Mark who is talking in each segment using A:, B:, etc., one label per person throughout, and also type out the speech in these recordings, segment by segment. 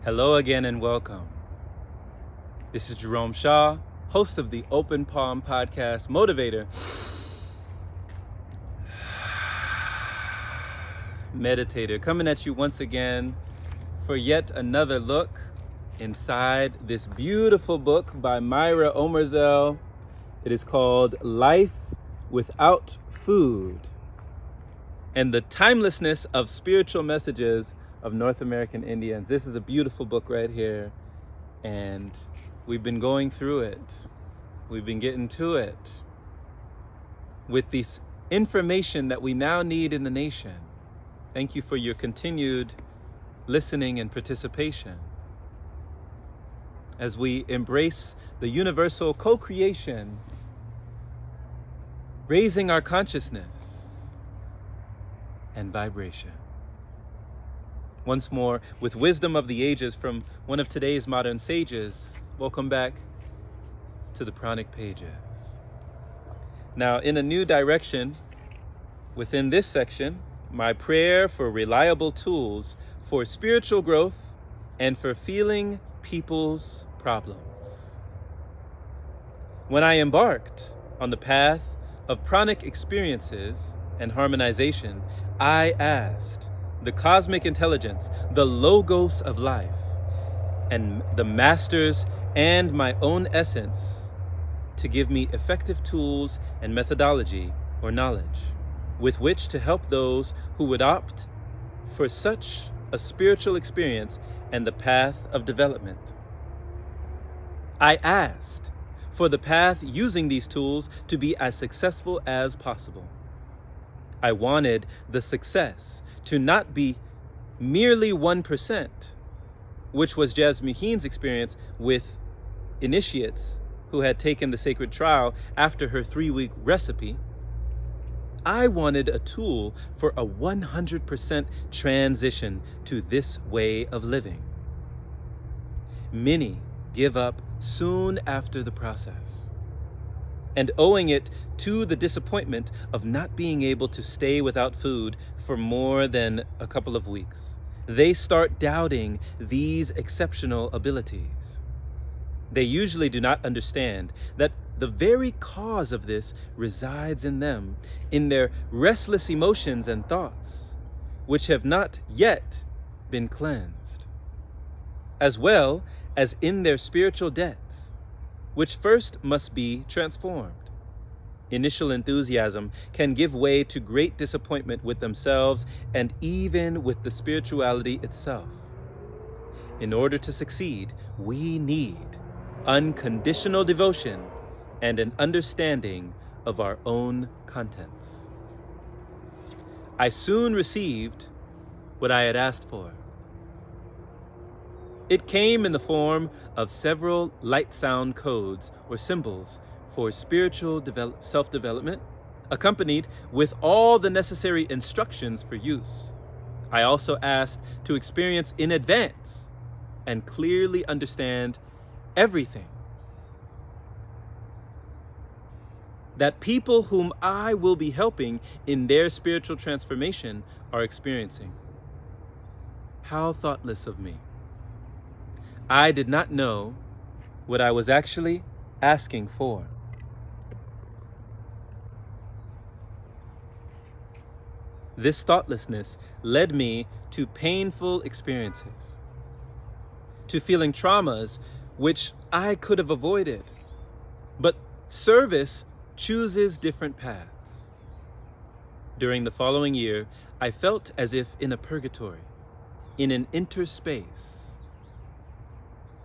A: Hello again and welcome. This is Jerome Shaw, host of the Open Palm Podcast, motivator, meditator, coming at you once again for yet another look inside this beautiful book by Mira Omerzel. It is called Life Without Food and the Timelessness of Spiritual Messages of North American Indians. This is a beautiful book right here, and we've been going through it. We've been getting to it with this information that we now need in the nation. Thank you for your continued listening and participation as we embrace the universal co-creation, raising our consciousness and vibration. Once more, with wisdom of the ages from one of today's modern sages, welcome back to the Pranic pages. Now, in a new direction, within this section, my prayer for reliable tools for spiritual growth and for feeling people's problems. When I embarked on the path of pranic experiences and harmonization, I asked the cosmic intelligence, the logos of life, and the masters and my own essence to give me effective tools and methodology or knowledge with which to help those who would opt for such a spiritual experience and the path of development. I asked for the path using these tools to be as successful as possible. I wanted the success to not be merely 1%, which was Jasmuheen's experience with initiates who had taken the sacred trial after her 3-week recipe. I wanted a tool for a 100% transition to this way of living. Many give up soon after the process, and owing it to the disappointment of not being able to stay without food for more than a couple of weeks, they start doubting these exceptional abilities. They usually do not understand that the very cause of this resides in them, in their restless emotions and thoughts, which have not yet been cleansed, as well as in their spiritual debts, which first must be transformed. Initial enthusiasm can give way to great disappointment with themselves and even with the spirituality itself. In order to succeed, we need unconditional devotion and an understanding of our own contents. I soon received what I had asked for. It came in the form of several light sound codes or symbols for spiritual self-development, accompanied with all the necessary instructions for use. I also asked to experience in advance and clearly understand everything that people whom I will be helping in their spiritual transformation are experiencing. How thoughtless of me. I did not know what I was actually asking for. This thoughtlessness led me to painful experiences, to feeling traumas which I could have avoided. But service chooses different paths. During the following year, I felt as if in a purgatory, in an interspace.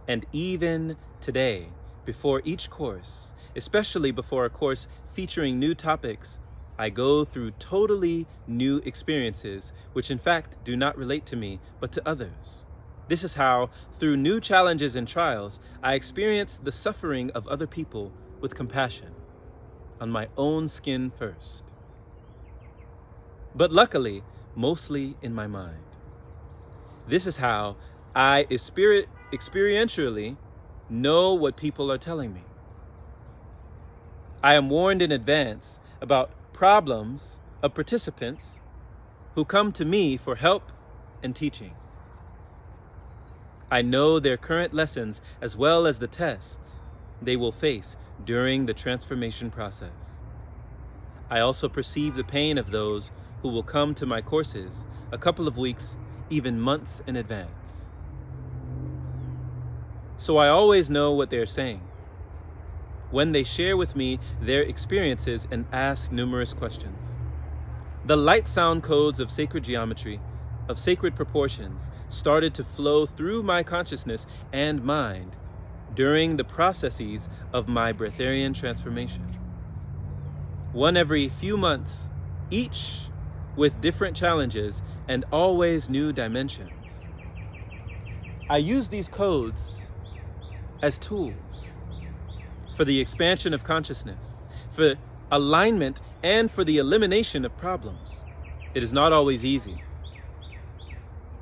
A: And even today, before each course, especially before a course featuring new topics, I go through totally new experiences, which in fact do not relate to me, but to others. This is how, through new challenges and trials, I experience the suffering of other people with compassion, on my own skin first. But luckily, mostly in my mind. This is how I experientially know what people are telling me. I am warned in advance about problems of participants who come to me for help and teaching. I know their current lessons as well as the tests they will face during the transformation process. I also perceive the pain of those who will come to my courses a couple of weeks, even months in advance. So I always know what they're saying when they share with me their experiences and ask numerous questions. The light sound codes of sacred geometry, of sacred proportions, started to flow through my consciousness and mind during the processes of my breatharian transformation. One every few months, each with different challenges and always new dimensions. I use these codes as tools for the expansion of consciousness, for alignment, and for the elimination of problems. It is not always easy.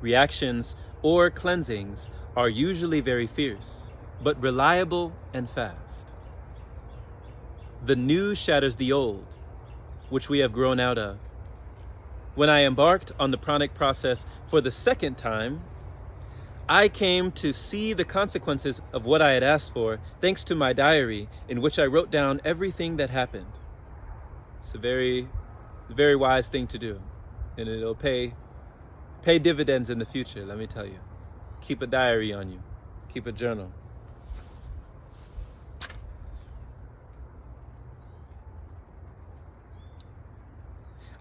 A: Reactions or cleansings are usually very fierce, but reliable and fast. The new shatters the old, which we have grown out of. When I embarked on the Pranic process for the second time, I came to see the consequences of what I had asked for, thanks to my diary, in which I wrote down everything that happened. It's a very wise thing to do, and it'll pay dividends in the future, let me tell you. Keep a diary on you. Keep a journal.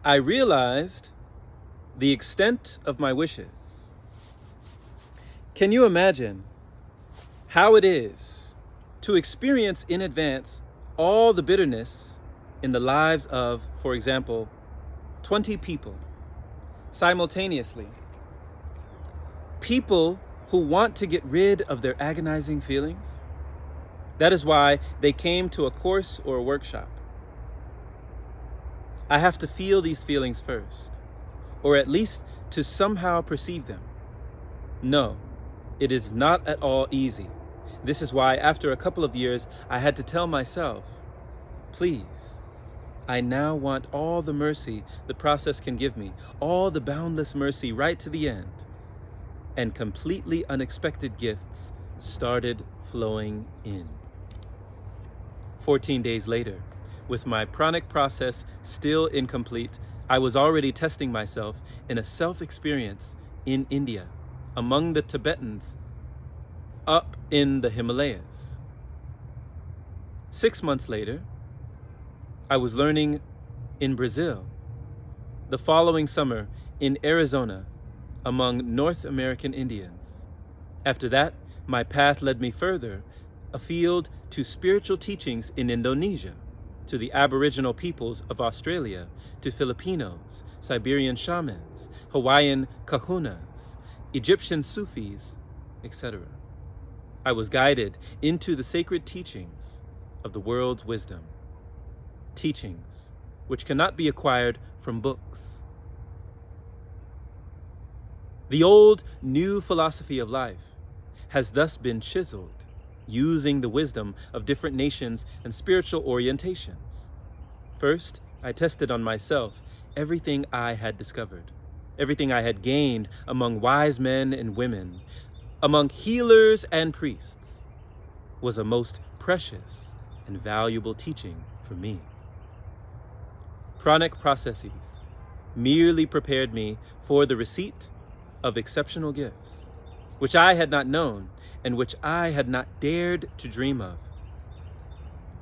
A: I realized the extent of my wishes. Can you imagine how it is to experience in advance all the bitterness in the lives of, for example, 20 people simultaneously? People who want to get rid of their agonizing feelings. That is why they came to a course or a workshop. I have to feel these feelings first, or at least to somehow perceive them. No, it is not at all easy. This is why after a couple of years, I had to tell myself, please, I now want all the mercy the process can give me, all the boundless mercy right to the end. And completely unexpected gifts started flowing in. 14 days later, with my pranic process still incomplete, I was already testing myself in a self-experience in India, among the Tibetans, up in the Himalayas. 6 months later, I was learning in Brazil. The following summer in Arizona, among North American Indians. After that, my path led me further afield to spiritual teachings in Indonesia, to the Aboriginal peoples of Australia, to Filipinos, Siberian shamans, Hawaiian kahunas, Egyptian Sufis, etc. I was guided into the sacred teachings of the world's wisdom, teachings which cannot be acquired from books. The old, new philosophy of life has thus been chiseled using the wisdom of different nations and spiritual orientations. First, I tested on myself everything I had discovered, everything I had gained among wise men and women, among healers and priests, was a most precious and valuable teaching for me. Pranic processes merely prepared me for the receipt of exceptional gifts, which I had not known and which I had not dared to dream of.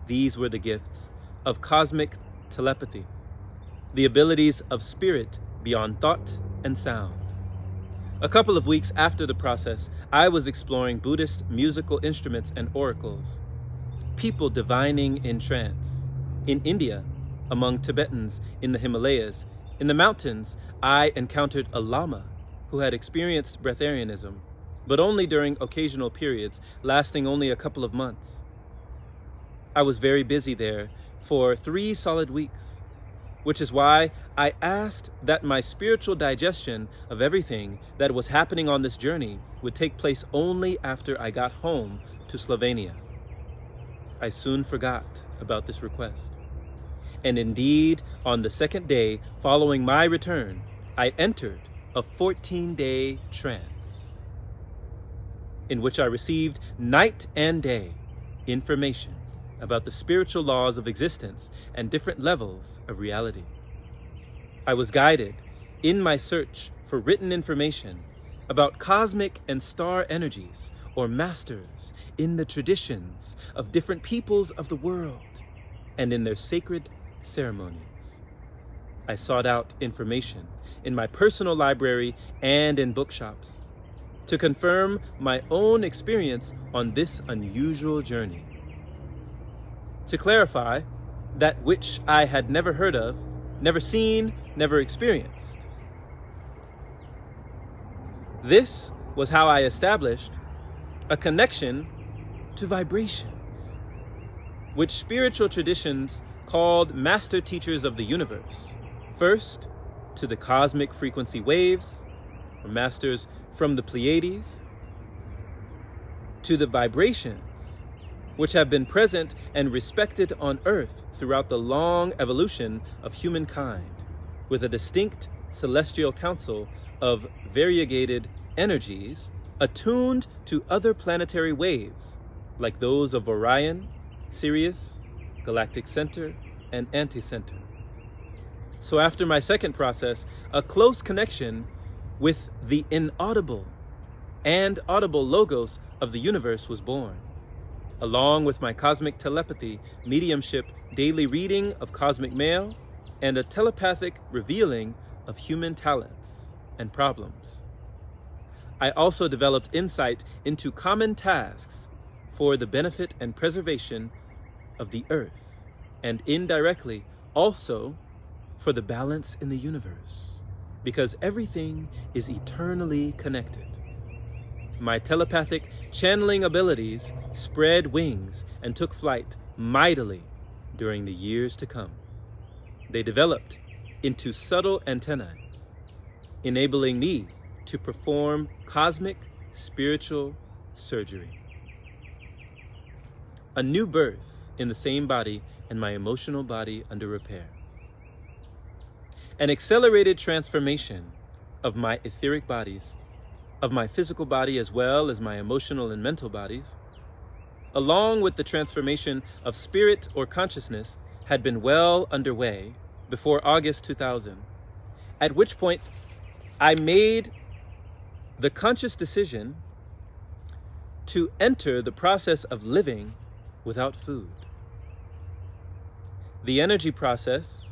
A: These were the gifts of cosmic telepathy, the abilities of spirit beyond thought and sound. A couple of weeks after the process, I was exploring Buddhist musical instruments and oracles, people divining in trance. In India, among Tibetans in the Himalayas, in the mountains, I encountered a lama who had experienced Breatharianism, but only during occasional periods, lasting only a couple of months. I was very busy there for 3 solid weeks, which is why I asked that my spiritual digestion of everything that was happening on this journey would take place only after I got home to Slovenia. I soon forgot about this request. And indeed, on the second day following my return, I entered a 14-day trance. in which I received night and day information about the spiritual laws of existence and different levels of reality. I was guided in my search for written information about cosmic and star energies or masters in the traditions of different peoples of the world and in their sacred ceremonies. I sought out information in my personal library and in bookshops to confirm my own experience on this unusual journey. To clarify that which I had never heard of, never seen, never experienced. This was how I established a connection to vibrations, which spiritual traditions called master teachers of the universe. First, to the cosmic frequency waves, or masters from the Pleiades, to the vibrations, which have been present and respected on Earth throughout the long evolution of humankind, with a distinct celestial council of variegated energies attuned to other planetary waves, like those of Orion, Sirius, Galactic Center, and Anticenter. So after my second process, a close connection with the inaudible and audible logos of the universe was born, along with my cosmic telepathy, mediumship, daily reading of cosmic mail, and a telepathic revealing of human talents and problems. I also developed insight into common tasks for the benefit and preservation of the earth, and indirectly also for the balance in the universe, because everything is eternally connected. My telepathic channeling abilities spread wings and took flight mightily during the years to come. They developed into subtle antennae, enabling me to perform cosmic spiritual surgery. A new birth in the same body and my emotional body under repair. An accelerated transformation of my etheric bodies, of my physical body as well as my emotional and mental bodies, along with the transformation of spirit or consciousness, had been well underway before August 2000, at which point I made the conscious decision to enter the process of living without food. The energy process,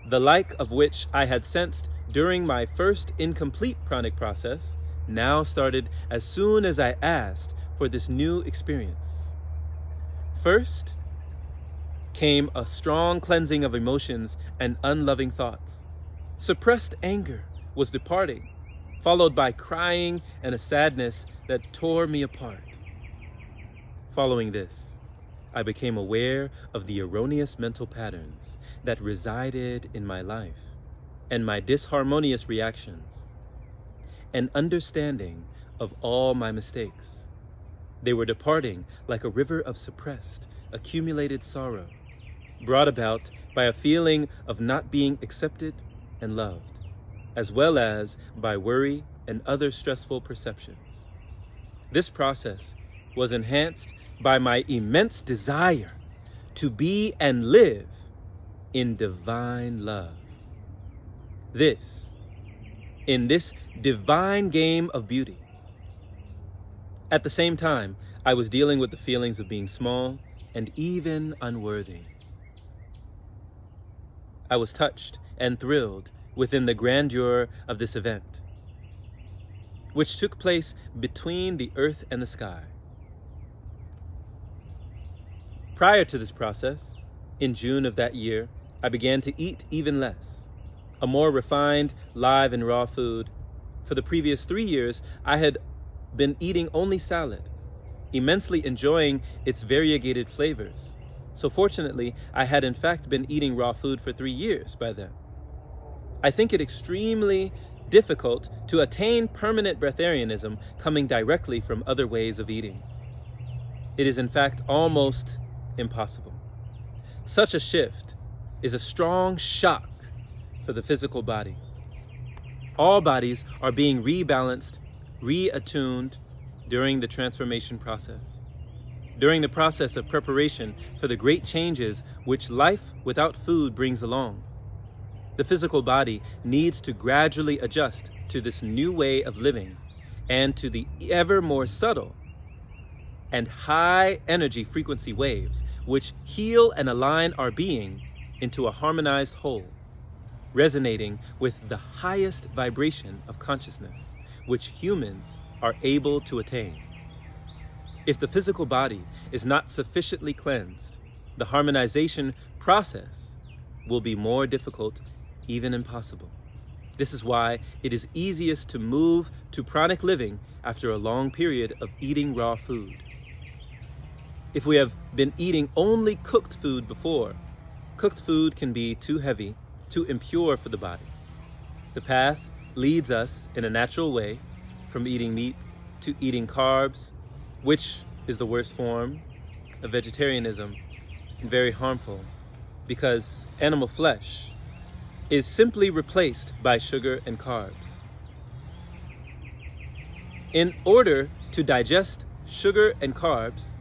A: the like of which I had sensed during my first incomplete pranic process, now started as soon as I asked for this new experience. First came a strong cleansing of emotions and unloving thoughts. Suppressed anger was departing, followed by crying and a sadness that tore me apart. Following this, I became aware of the erroneous mental patterns that resided in my life and my disharmonious reactions, an understanding of all my mistakes. They were departing like a river of suppressed, accumulated sorrow, brought about by a feeling of not being accepted and loved, as well as by worry and other stressful perceptions. This process was enhanced by my immense desire to be and live in divine love. In this divine game of beauty. At the same time, I was dealing with the feelings of being small and even unworthy. I was touched and thrilled within the grandeur of this event, which took place between the earth and the sky. Prior to this process, in June of that year, I began to eat even less, a more refined, live and raw food. For the previous 3 years, I had been eating only salad, immensely enjoying its variegated flavors. So fortunately, I had in fact been eating raw food for 3 years by then. I think it extremely difficult to attain permanent breatharianism coming directly from other ways of eating. It is in fact almost impossible. Such a shift is a strong shock for the physical body. All bodies are being rebalanced, reattuned, during the transformation process, during the process of preparation for the great changes which life without food brings along. The physical body needs to gradually adjust to this new way of living and to the ever more subtle and high energy frequency waves which heal and align our being into a harmonized whole, resonating with the highest vibration of consciousness which humans are able to attain. If the physical body is not sufficiently cleansed, the harmonization process will be more difficult, even impossible. This is why it is easiest to move to pranic living after a long period of eating raw food. If we have been eating only cooked food before, cooked food can be too heavy, too impure for the body. The path leads us in a natural way from eating meat to eating carbs, which is the worst form of vegetarianism and very harmful because animal flesh is simply replaced by sugar and carbs. In order to digest sugar and carbs,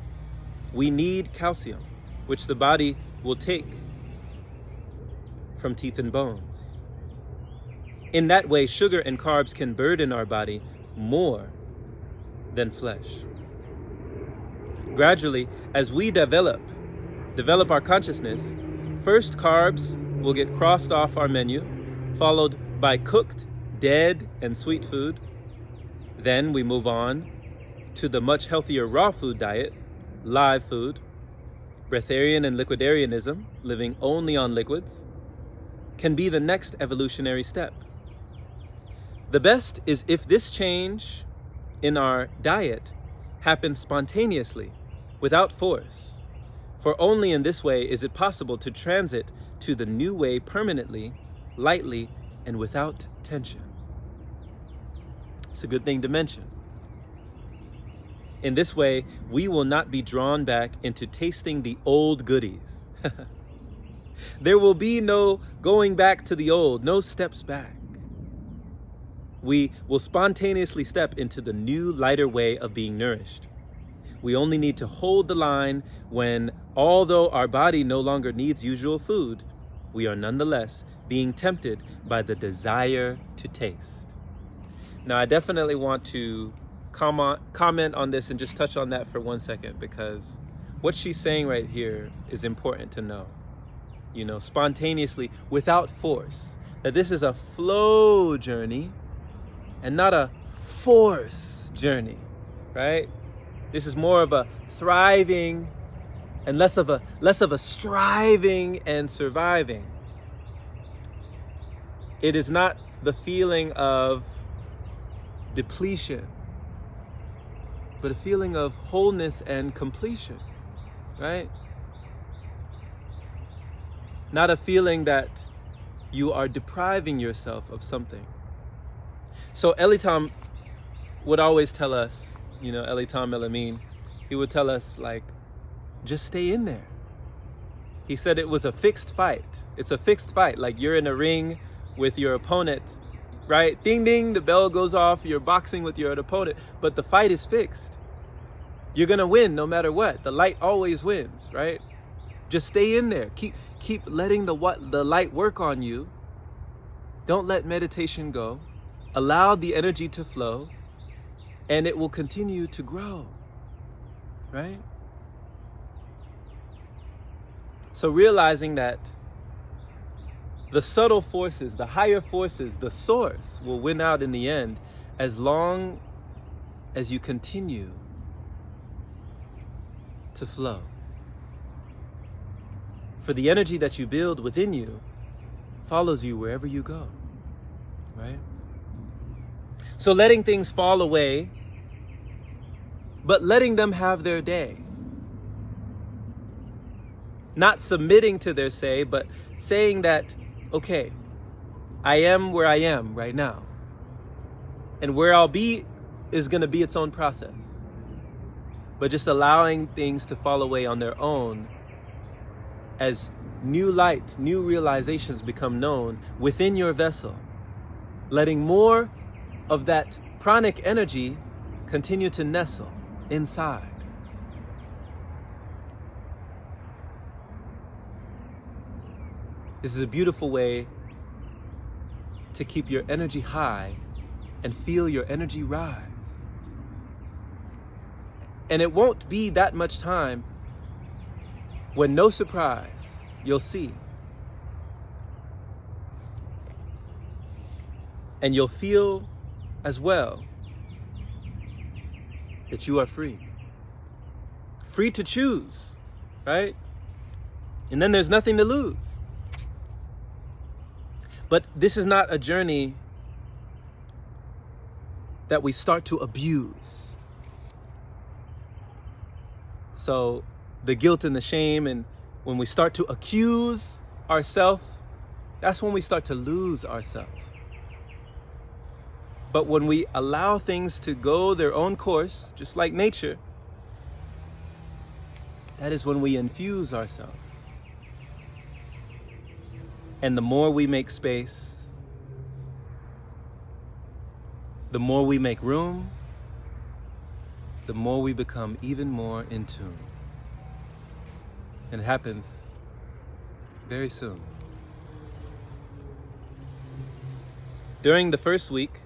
A: we need calcium, which the body will take from teeth and bones. In that way, sugar and carbs can burden our body more than flesh. Gradually, as we develop our consciousness, first carbs will get crossed off our menu, followed by cooked, dead, and sweet food. Then we move on to the much healthier raw food diet, live food. Breatharian and liquidarianism, living only on liquids, can be the next evolutionary step. The best is if this change in our diet happens spontaneously, without force, for only in this way is it possible to transit to the new way permanently, lightly, and without tension. It's a good thing to mention. In this way, we will not be drawn back into tasting the old goodies. There will be no going back to the old, no steps back. We will spontaneously step into the new, lighter way of being nourished. We only need to hold the line when, although our body no longer needs usual food, we are nonetheless being tempted by the desire to taste. Now, I definitely want to comment on this and just touch on that for 1 second, because what she's saying right here is important to know. You know, spontaneously, without force, that this is a flow journey and not a force journey, right? This is more of a thriving and less of a striving and surviving. It is not the feeling of depletion, but a feeling of wholeness and completion, right? Not a feeling that you are depriving yourself of something. So Elitam would always tell us, you know, Elitam Elamin, he would tell us, like, just stay in there. He said it was a fixed fight. It's a fixed fight. Like you're in a ring with your opponent, right? Ding, ding, the bell goes off. You're boxing with your opponent, but the fight is fixed. You're going to win no matter what. The light always wins, right? Just stay in there. Keep letting the light work on you. Don't let meditation go. Allow the energy to flow, and it will continue to grow, right? So realizing that the subtle forces, the higher forces, the source will win out in the end as long as you continue to flow. For the energy that you build within you follows you wherever you go, right? So letting things fall away, but letting them have their day. Not submitting to their say, but saying that, okay, I am where I am right now. And where I'll be is going to be its own process. But just allowing things to fall away on their own as new light, new realizations become known within your vessel. Letting more of that pranic energy continue to nestle inside. This is a beautiful way to keep your energy high and feel your energy rise. And it won't be that much time when, no surprise, you'll see. And you'll feel as well that you are free. Free to choose, right? And then there's nothing to lose. But this is not a journey that we start to abuse. So the guilt and the shame, and when we start to accuse ourselves, that's when we start to lose ourselves. But when we allow things to go their own course, just like nature, that is when we infuse ourselves. And the more we make space, the more we make room, the more we become even more in tune. And it happens very soon. During the first week,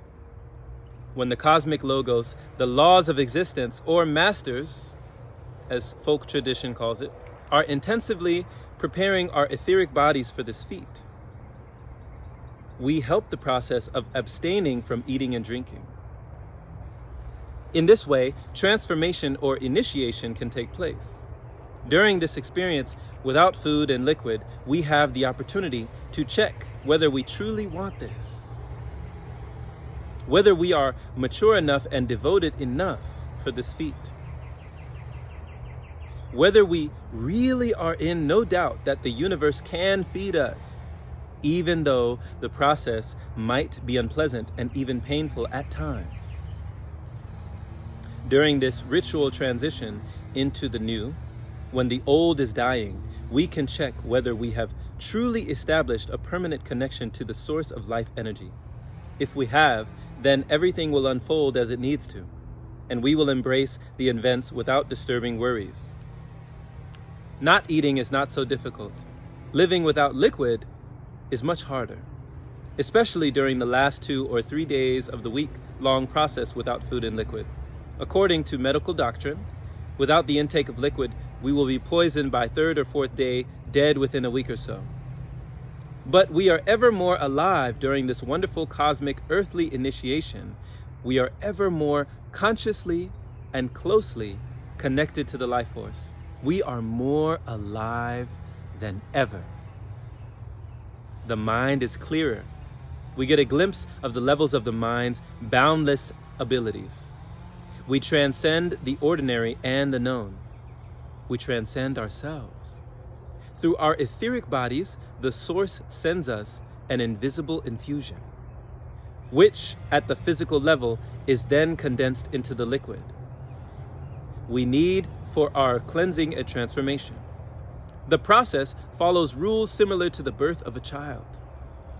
A: when the cosmic logos, the laws of existence, or masters, as folk tradition calls it, are intensively preparing our etheric bodies for this feat, we help the process of abstaining from eating and drinking. In this way, transformation or initiation can take place. During this experience, without food and liquid, we have the opportunity to check whether we truly want this, whether we are mature enough and devoted enough for this feat, whether we really are in no doubt that the universe can feed us, even though the process might be unpleasant and even painful at times. During this ritual transition into the new, when the old is dying, we can check whether we have truly established a permanent connection to the source of life energy. If we have, then everything will unfold as it needs to, and we will embrace the events without disturbing worries. Not eating is not so difficult. Living without liquid is much harder, especially during the last 2 or 3 days of the week-long process without food and liquid. According to medical doctrine, without the intake of liquid, we will be poisoned by 3rd or 4th day, dead within a week or so. But we are ever more alive during this wonderful cosmic earthly initiation. We are ever more consciously and closely connected to the life force. We are more alive than ever. The mind is clearer. We get a glimpse of the levels of the mind's boundless abilities. We transcend the ordinary and the known. We transcend ourselves. Through our etheric bodies, the source sends us an invisible infusion, which at the physical level is then condensed into the liquid we need for our cleansing and transformation. The process follows rules similar to the birth of a child,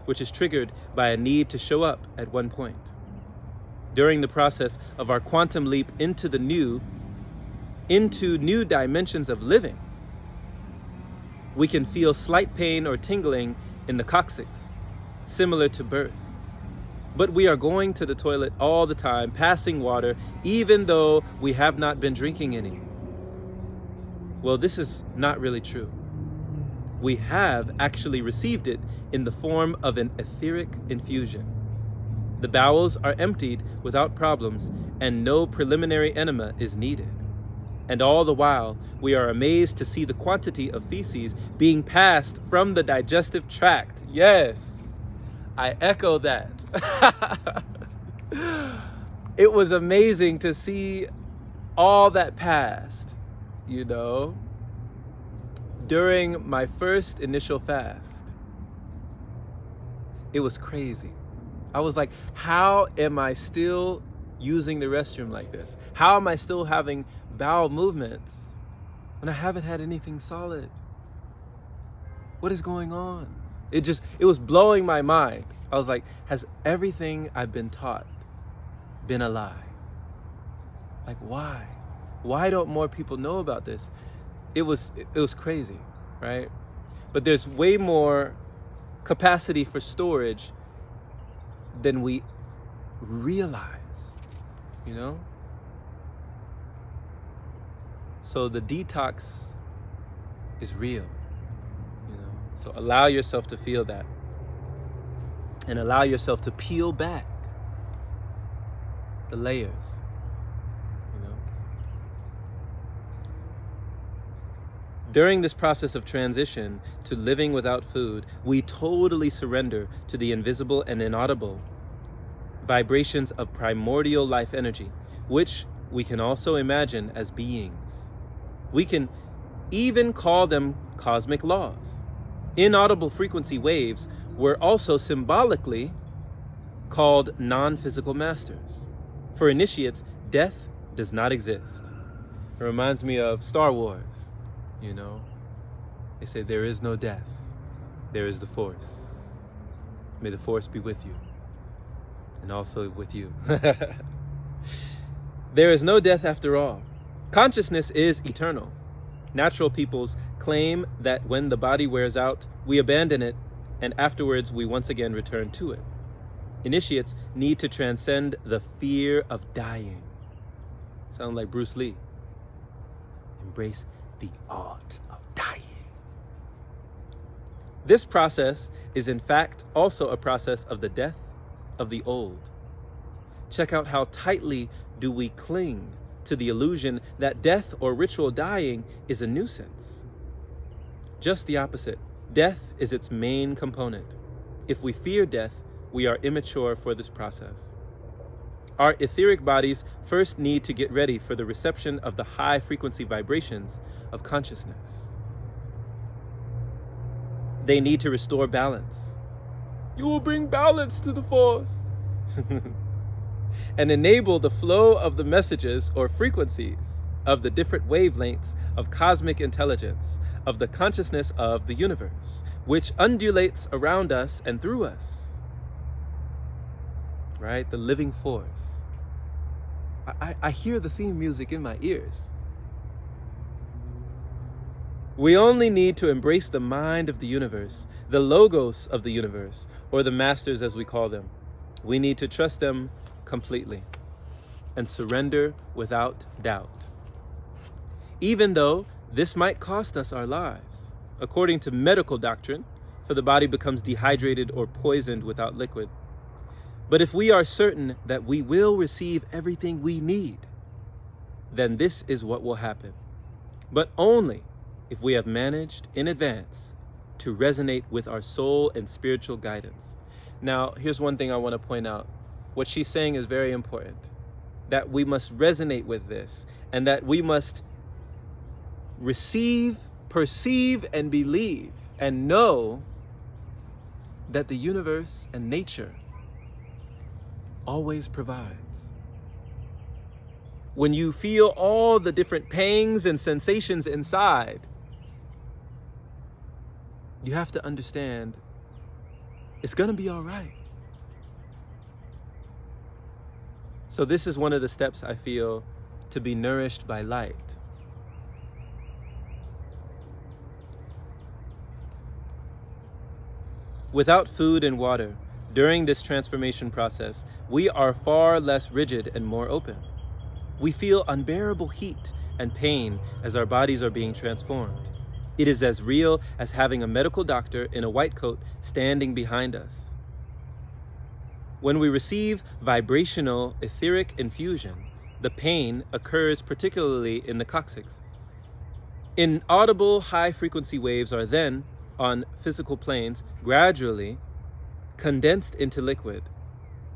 A: which is triggered by a need to show up at one point. During the process of our quantum leap into the new, into new dimensions of living, we can feel slight pain or tingling in the coccyx, similar to birth. But we are going to the toilet all the time, passing water, even though we have not been drinking any. Well, this is not really true. We have actually received it in the form of an etheric infusion. The bowels are emptied without problems, and no preliminary enema is needed. And all the while, we are amazed to see the quantity of feces being passed from the digestive tract. Yes, I echo that. It was amazing to see all that passed, you know, during my first initial fast. It was crazy. I was like, how am I still using the restroom like this? How am I still having bowel movements when I haven't had anything solid? What is going on? It was blowing my mind. I was like, has everything I've been taught been a lie? Like, why? Why don't more people know about this? It was crazy, right? But there's way more capacity for storage than we realize, you know? So the detox is real, you know? So allow yourself to feel that. And allow yourself to peel back the layers, you know? During this process of transition to living without food, we totally surrender to the invisible and inaudible vibrations of primordial life energy, which we can also imagine as beings. We can even call them cosmic laws. Inaudible frequency waves were also symbolically called non-physical masters. For initiates, death does not exist. It reminds me of Star Wars, you know? They say there is no death, there is the Force. May the Force be with you, and also with you. There is no death after all. Consciousness is eternal. Natural peoples claim that when the body wears out, we abandon it, and afterwards we once again return to it. Initiates need to transcend the fear of dying. Sound like Bruce Lee. Embrace the art of dying. This process is in fact also a process of the death of the old. Check out how tightly do we cling to the illusion that death or ritual dying is a nuisance. Just the opposite. Death is its main component. If we fear death, we are immature for this process. Our etheric bodies first need to get ready for the reception of the high frequency vibrations of consciousness. They need to restore balance. You will bring balance to the Force. And enable the flow of the messages or frequencies of the different wavelengths of cosmic intelligence, of the consciousness of the universe, which undulates around us and through us. Right? The living force. I hear the theme music in my ears. We only need to embrace the mind of the universe, the logos of the universe, or the masters as we call them. We need to trust them completely and surrender without doubt. Even though this might cost us our lives. According to medical doctrine, for the body becomes dehydrated or poisoned without liquid. But if we are certain that we will receive everything we need, then this is what will happen. But only if we have managed in advance to resonate with our soul and spiritual guidance. Now, here's one thing I want to point out. What she's saying is very important, that we must resonate with this, and that we must receive, perceive, and believe, and know that the universe and nature always provides. When you feel all the different pangs and sensations inside, you have to understand it's going to be all right. So this is one of the steps I feel to be nourished by light. Without food and water, during this transformation process, we are far less rigid and more open. We feel unbearable heat and pain as our bodies are being transformed. It is as real as having a medical doctor in a white coat standing behind us. When we receive vibrational etheric infusion, the pain occurs particularly in the coccyx. Inaudible high-frequency waves are then, on physical planes, gradually condensed into liquid,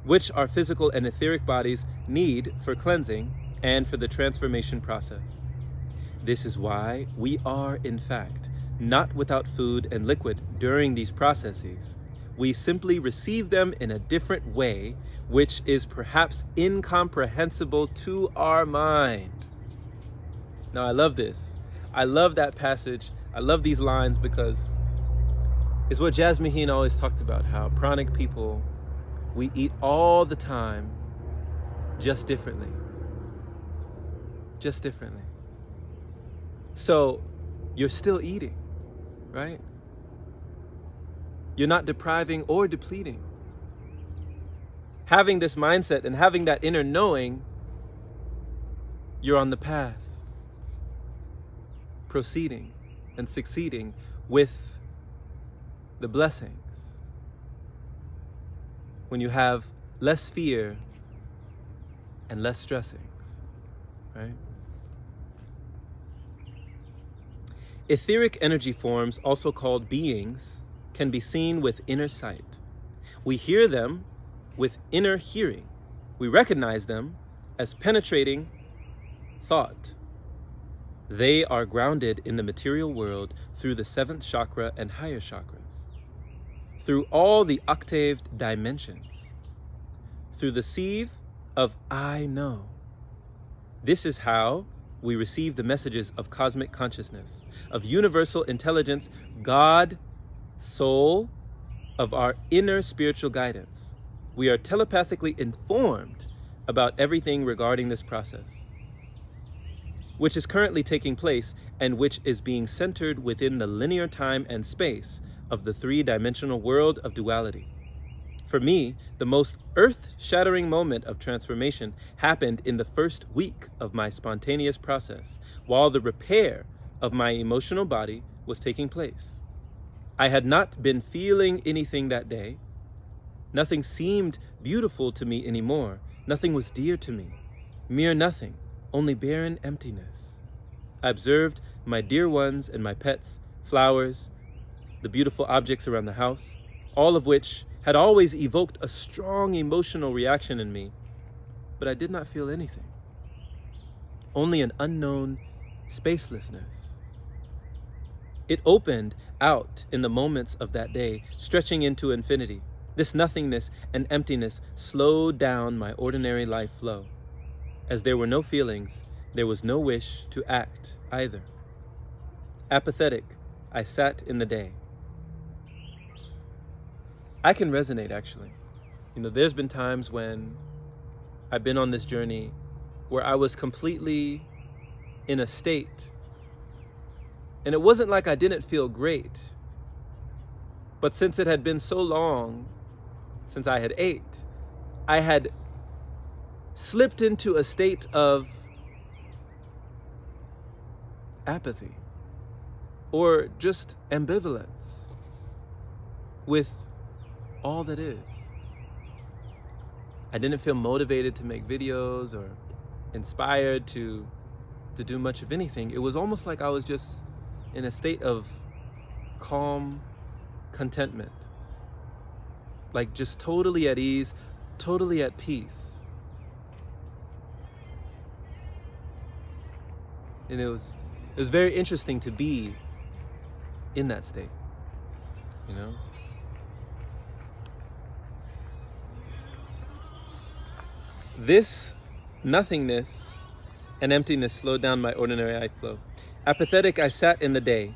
A: which our physical and etheric bodies need for cleansing and for the transformation process. This is why we are, in fact, not without food and liquid during these processes. We simply receive them in a different way, which is perhaps incomprehensible to our mind. Now, I love this. I love that passage. I love these lines because it's what Jasmine always talked about, how pranic people, we eat all the time, just differently. just differently. So you're still eating, right? You're not depriving or depleting. Having this mindset and having that inner knowing, you're on the path, proceeding and succeeding with the blessings. When you have less fear and less stressings, right? Etheric energy forms, also called beings, can be seen with inner sight. We hear them with inner hearing. We recognize them as penetrating thought. They are grounded in the material world through the 7th chakra and higher chakras, through all the octaved dimensions, through the sieve of I know. This is how we receive the messages of cosmic consciousness, of universal intelligence, God, soul, of our inner spiritual guidance. We are telepathically informed about everything regarding this process, which is currently taking place and which is being centered within the linear time and space of the 3-dimensional world of duality. For me, the most earth-shattering moment of transformation happened in the first week of my spontaneous process, while the repair of my emotional body was taking place. I had not been feeling anything that day. Nothing seemed beautiful to me anymore. Nothing was dear to me. Mere nothing, only barren emptiness. I observed my dear ones and my pets, flowers, the beautiful objects around the house, all of which had always evoked a strong emotional reaction in me, but I did not feel anything. Only an unknown spacelessness. It opened out in the moments of that day, stretching into infinity. This nothingness and emptiness slowed down my ordinary life flow. As there were no feelings, there was no wish to act either. Apathetic, I sat in the day. I can resonate, actually. There's been times when I've been on this journey where I was completely in a state. And it wasn't like I didn't feel great. But since it had been so long since I had ate, I had slipped into a state of apathy or just ambivalence with all that is. I didn't feel motivated to make videos or inspired to do much of anything. It was almost like I was just in a state of calm contentment, like just totally at ease, totally at peace. And it was very interesting to be in that state, This nothingness and emptiness slowed down my ordinary eye flow. Apathetic, I sat in the day.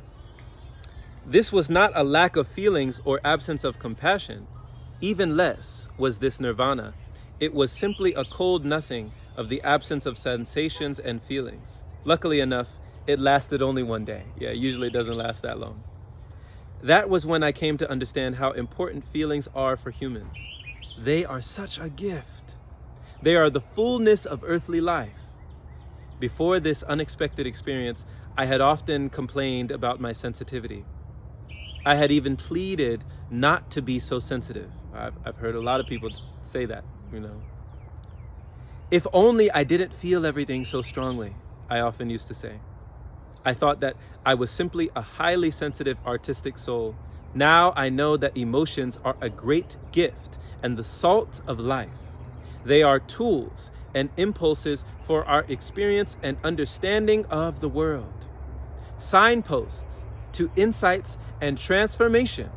A: This was not a lack of feelings or absence of compassion. Even less was this nirvana. It was simply a cold nothing of the absence of sensations and feelings. Luckily enough, it lasted only one day. Yeah, usually it doesn't last that long. That was when I came to understand how important feelings are for humans. They are such a gift. They are the fullness of earthly life. Before this unexpected experience, I had often complained about my sensitivity. I had even pleaded not to be so sensitive. I've heard a lot of people say that, If only I didn't feel everything so strongly, I often used to say. I thought that I was simply a highly sensitive artistic soul. Now I know that emotions are a great gift and the salt of life. They are tools and impulses for our experience and understanding of the world. Signposts to insights and transformation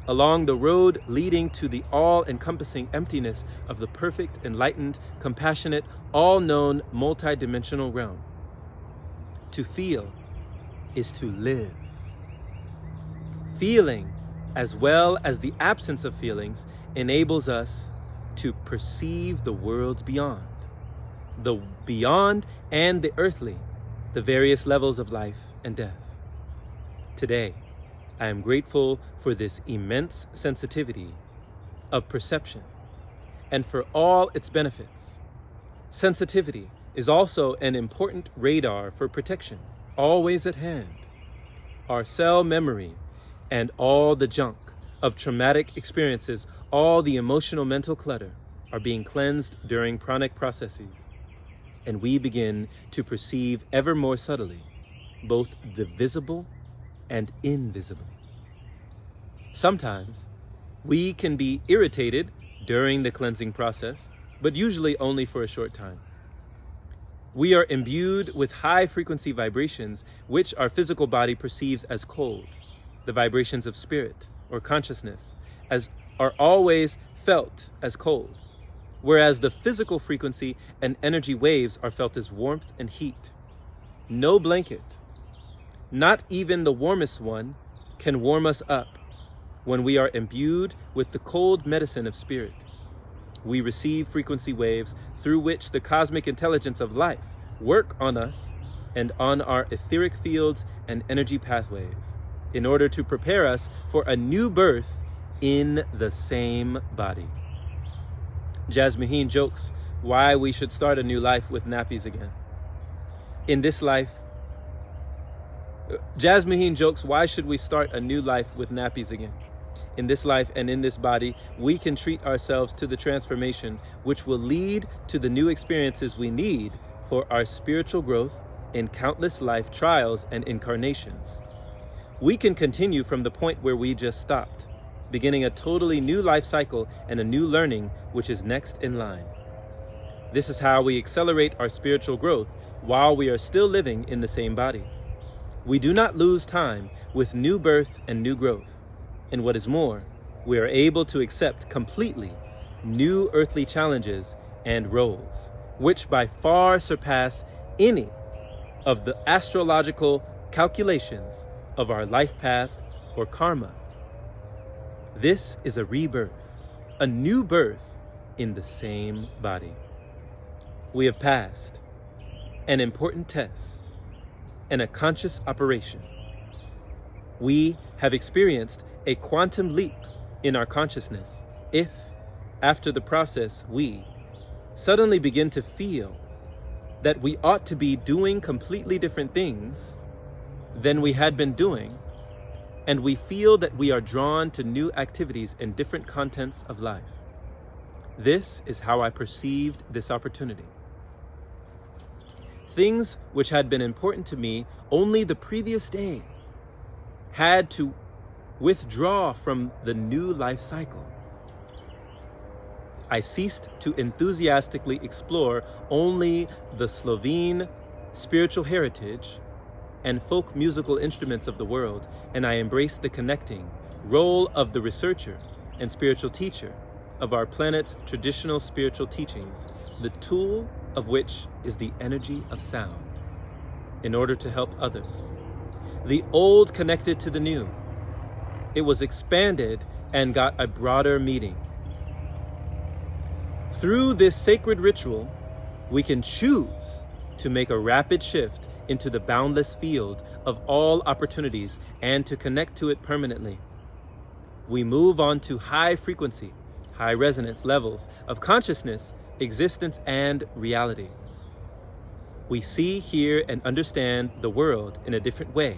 A: along the road leading to the all-encompassing emptiness of the perfect, enlightened, compassionate, all-known, multidimensional realm. To feel is to live. Feeling, as well as the absence of feelings, enables us to perceive the worlds beyond. the beyond and the earthly, the various levels of life and death. Today, I am grateful for this immense sensitivity of perception and for all its benefits. Sensitivity is also an important radar for protection, always at hand. Our cell memory and all the junk of traumatic experiences, all the emotional mental clutter are being cleansed during pranic processes. And we begin to perceive ever more subtly both the visible and invisible. Sometimes we can be irritated during the cleansing process, but usually only for a short time. We are imbued with high frequency vibrations, which our physical body perceives as cold. The vibrations of spirit or consciousness are always felt as cold, whereas the physical frequency and energy waves are felt as warmth and heat. No blanket, not even the warmest one, can warm us up when we are imbued with the cold medicine of spirit. We receive frequency waves through which the cosmic intelligence of life work on us and on our etheric fields and energy pathways in order to prepare us for a new birth in the same body. Jasmine jokes why we should start a new life with nappies again. In this life, Jasmine jokes, why should we start a new life with nappies again? In this life and in this body, we can treat ourselves to the transformation which will lead to the new experiences we need for our spiritual growth in countless life trials and incarnations. We can continue from the point where we just stopped, beginning a totally new life cycle and a new learning which is next in line. This is how we accelerate our spiritual growth while we are still living in the same body. We do not lose time with new birth and new growth. And what is more, we are able to accept completely new earthly challenges and roles, which by far surpass any of the astrological calculations of our life path or karma. This is a rebirth, a new birth in the same body. We have passed an important test and a conscious operation. We have experienced a quantum leap in our consciousness if, after the process, we suddenly begin to feel that we ought to be doing completely different things than we had been doing, and we feel that we are drawn to new activities and different contents of life. This is how I perceived this opportunity. Things which had been important to me only the previous day had to withdraw from the new life cycle. I ceased to enthusiastically explore only the Slovene spiritual heritage and folk musical instruments of the world, and I embraced the connecting role of the researcher and spiritual teacher of our planet's traditional spiritual teachings, the tool of which is the energy of sound, in order to help others. The old connected to the new. It was expanded and got a broader meaning. Through this sacred ritual, we can choose to make a rapid shift into the boundless field of all opportunities and to connect to it permanently. We move on to high frequency, high resonance levels of consciousness, existence, and reality. We see, hear, and understand the world in a different way.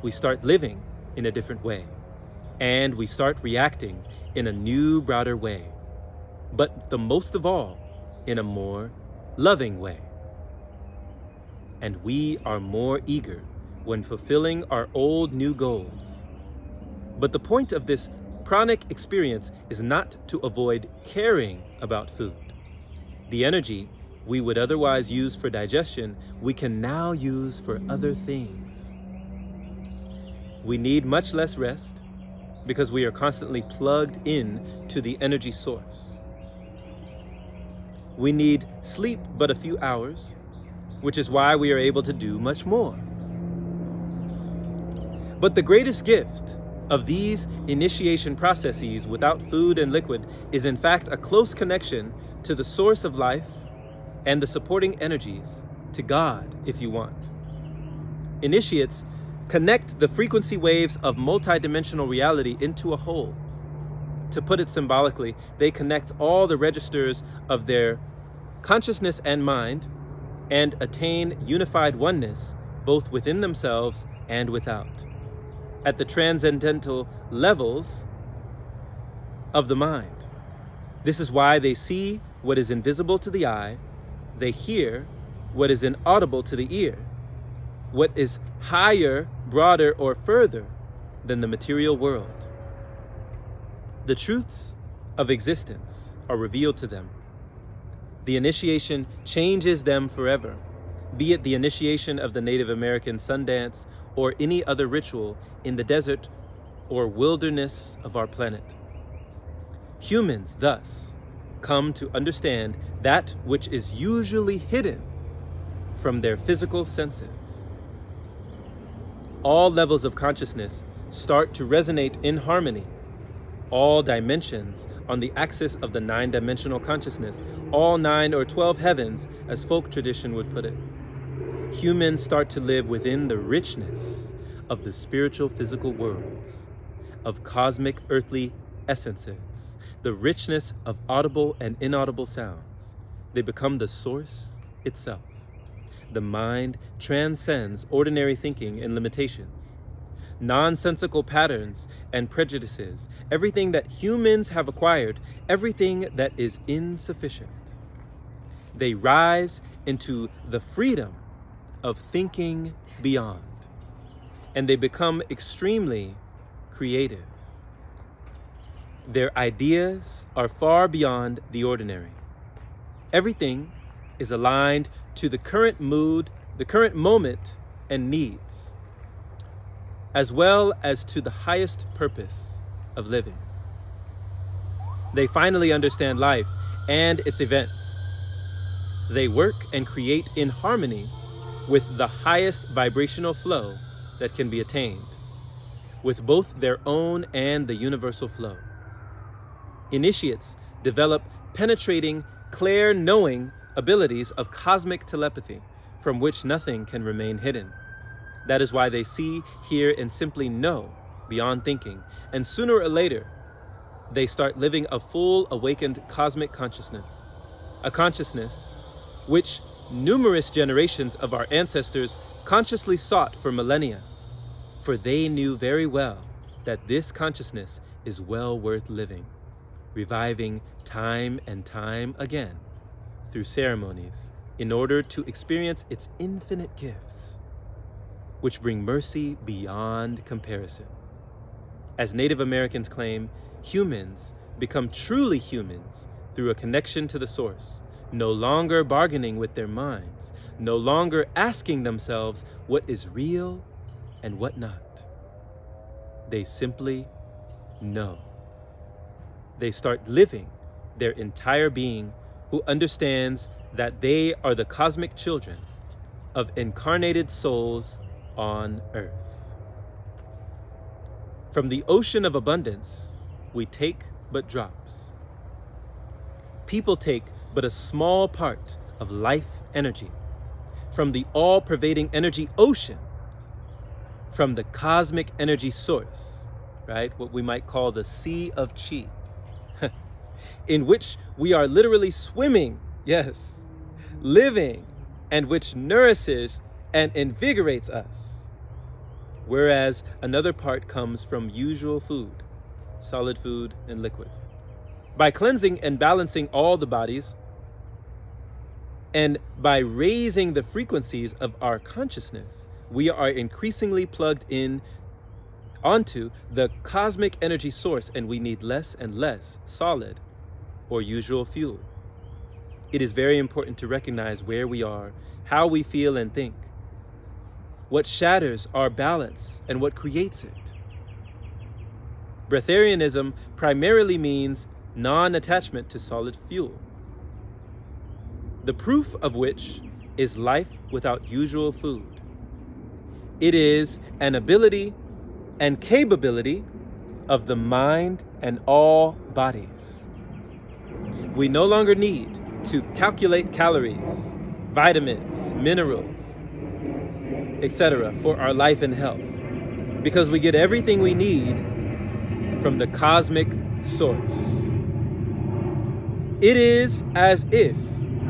A: We start living in a different way. And we start reacting in a new, broader way. But the most of all, in a more loving way. And we are more eager when fulfilling our old new goals. But the point of this pranic experience is not to avoid caring about food. The energy we would otherwise use for digestion, we can now use for other things. We need much less rest because we are constantly plugged in to the energy source. We need sleep but a few hours, which is why we are able to do much more. But the greatest gift of these initiation processes without food and liquid is in fact a close connection to the source of life and the supporting energies to God if you want. Initiates connect the frequency waves of multidimensional reality into a whole. To put it symbolically, they connect all the registers of their consciousness and mind and attain unified oneness both within themselves and without, at the transcendental levels of the mind. This is why they see what is invisible to the eye, they hear what is inaudible to the ear, what is higher, broader, or further than the material world. The truths of existence are revealed to them. The initiation changes them forever, be it the initiation of the Native American sun dance or any other ritual in the desert or wilderness of our planet. Humans, thus, come to understand that which is usually hidden from their physical senses. All levels of consciousness start to resonate in harmony. All dimensions on the axis of the 9-dimensional consciousness, all 9 or 12 heavens, as folk tradition would put it. Humans start to live within the richness of the spiritual physical worlds, of cosmic earthly essences, the richness of audible and inaudible sounds. They become the source itself. The mind transcends ordinary thinking and limitations. Nonsensical patterns and prejudices, everything that humans have acquired, everything that is insufficient. They rise into the freedom of thinking beyond, and they become extremely creative. Their ideas are far beyond the ordinary. Everything is aligned to the current mood, the current moment and needs, as well as to the highest purpose of living. They finally understand life and its events. They work and create in harmony with the highest vibrational flow that can be attained, with both their own and the universal flow. Initiates develop penetrating, clear-knowing abilities of cosmic telepathy, from which nothing can remain hidden. That is why they see, hear, and simply know beyond thinking. And sooner or later, they start living a full awakened cosmic consciousness. A consciousness which numerous generations of our ancestors consciously sought for millennia. For they knew very well that this consciousness is well worth living, reviving time and time again through ceremonies in order to experience its infinite gifts, which bring mercy beyond comparison. As Native Americans claim, humans become truly humans through a connection to the source, no longer bargaining with their minds, no longer asking themselves what is real and what not. They simply know. They start living their entire being, who understands that they are the cosmic children of incarnated souls on earth. From the ocean of abundance, we take but drops. People take but a small part of life energy from the all-pervading energy ocean, from the cosmic energy source, right? What we might call the sea of chi, in which we are literally swimming, yes, living, and which nourishes and invigorates us. Whereas another part comes from usual food, solid food and liquid. By cleansing and balancing all the bodies, and by raising the frequencies of our consciousness, we are increasingly plugged in onto the cosmic energy source, and we need less and less solid or usual fuel. It is very important to recognize where we are, how we feel and think, what shatters our balance and what creates it. Breatharianism primarily means non-attachment to solid fuel, the proof of which is life without usual food. It is an ability and capability of the mind and all bodies. We no longer need to calculate calories, vitamins, minerals, etc. for our life and health, because we get everything we need from the cosmic source. It is as if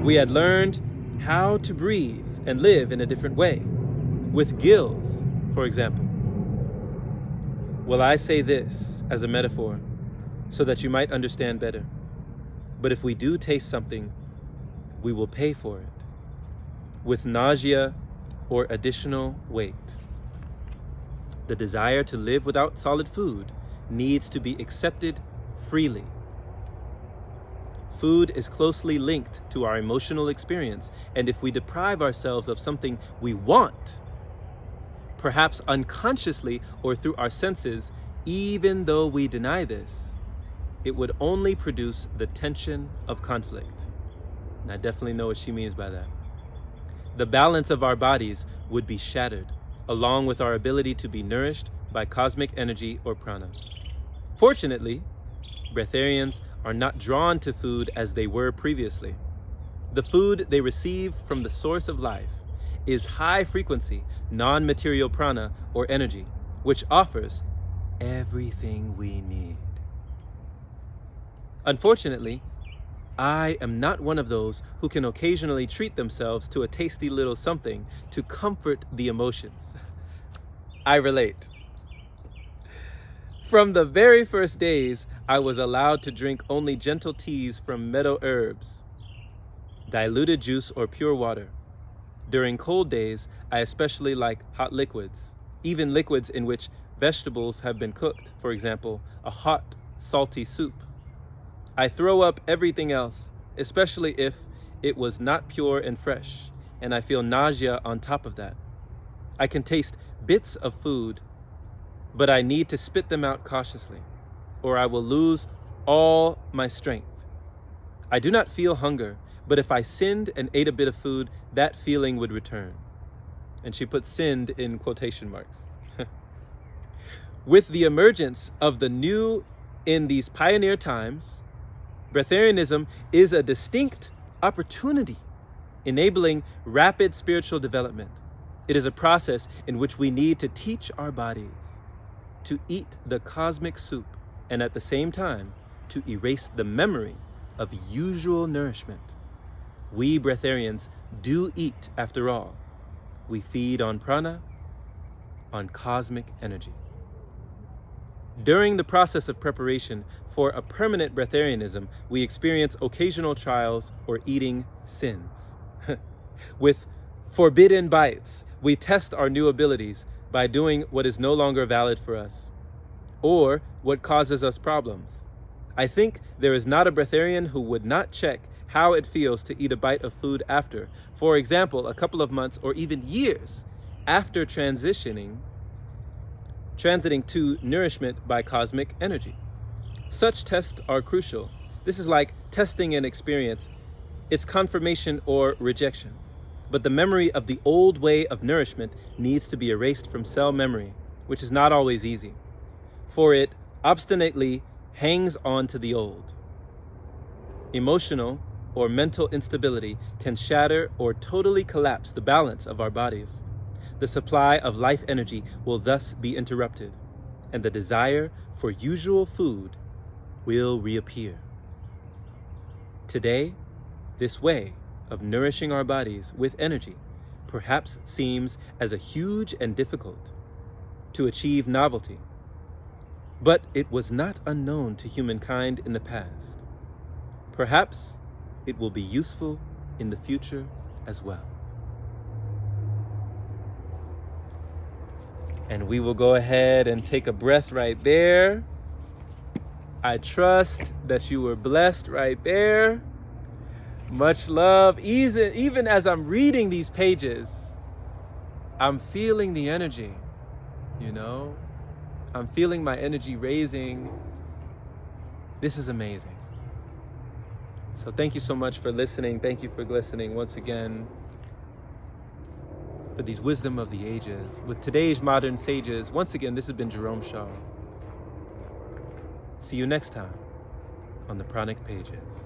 A: we had learned how to breathe and live in a different way, with gills, for example. Well, I say this as a metaphor so that you might understand better. But if we do taste something, we will pay for it with nausea or additional weight. The desire to live without solid food needs to be accepted freely. Food is closely linked to our emotional experience, and if we deprive ourselves of something we want, perhaps unconsciously or through our senses, even though we deny this, it would only produce the tension of conflict. And I definitely know what she means by that. The balance of our bodies would be shattered, along with our ability to be nourished by cosmic energy or prana. Fortunately, breatharians are not drawn to food as they were previously. The food they receive from the source of life is high-frequency, non-material prana or energy, which offers everything we need. Unfortunately, I am not one of those who can occasionally treat themselves to a tasty little something to comfort the emotions. I relate. From the very first days, I was allowed to drink only gentle teas from meadow herbs, diluted juice or pure water. During cold days, I especially like hot liquids, even liquids in which vegetables have been cooked, for example, a hot, salty soup. I throw up everything else, especially if it was not pure and fresh, and I feel nausea on top of that. I can taste bits of food, but I need to spit them out cautiously, or I will lose all my strength. I do not feel hunger, but if I sinned and ate a bit of food, that feeling would return. And she put sinned in quotation marks. With the emergence of the new in these pioneer times, Breatharianism is a distinct opportunity, enabling rapid spiritual development. It is a process in which we need to teach our bodies to eat the cosmic soup and at the same time to erase the memory of usual nourishment. We breatharians do eat after all. We feed on prana, on cosmic energy. During the process of preparation for a permanent breatharianism, we experience occasional trials or eating sins. With forbidden bites, we test our new abilities by doing what is no longer valid for us, or what causes us problems. I think there is not a breatharian who would not check how it feels to eat a bite of food after, for example, a couple of months or even years after transiting to nourishment by cosmic energy. Such tests are crucial. This is like testing an experience. It's confirmation or rejection. But the memory of the old way of nourishment needs to be erased from cell memory, which is not always easy, for it obstinately hangs on to the old. Emotional or mental instability can shatter or totally collapse the balance of our bodies. The supply of life energy will thus be interrupted, and the desire for usual food will reappear. Today, this way of nourishing our bodies with energy perhaps seems as a huge and difficult to achieve novelty, but it was not unknown to humankind in the past. Perhaps it will be useful in the future as well. And we will go ahead and take a breath right there. I trust that you were blessed right there. Much love. Even as I'm reading these pages, I'm feeling the energy, I'm feeling my energy raising. This is amazing. So thank you so much for listening. Thank you for listening once again for these wisdom of the ages with today's modern sages. Once again, this has been Jerome Shaw. See you next time on the Pranic Pages.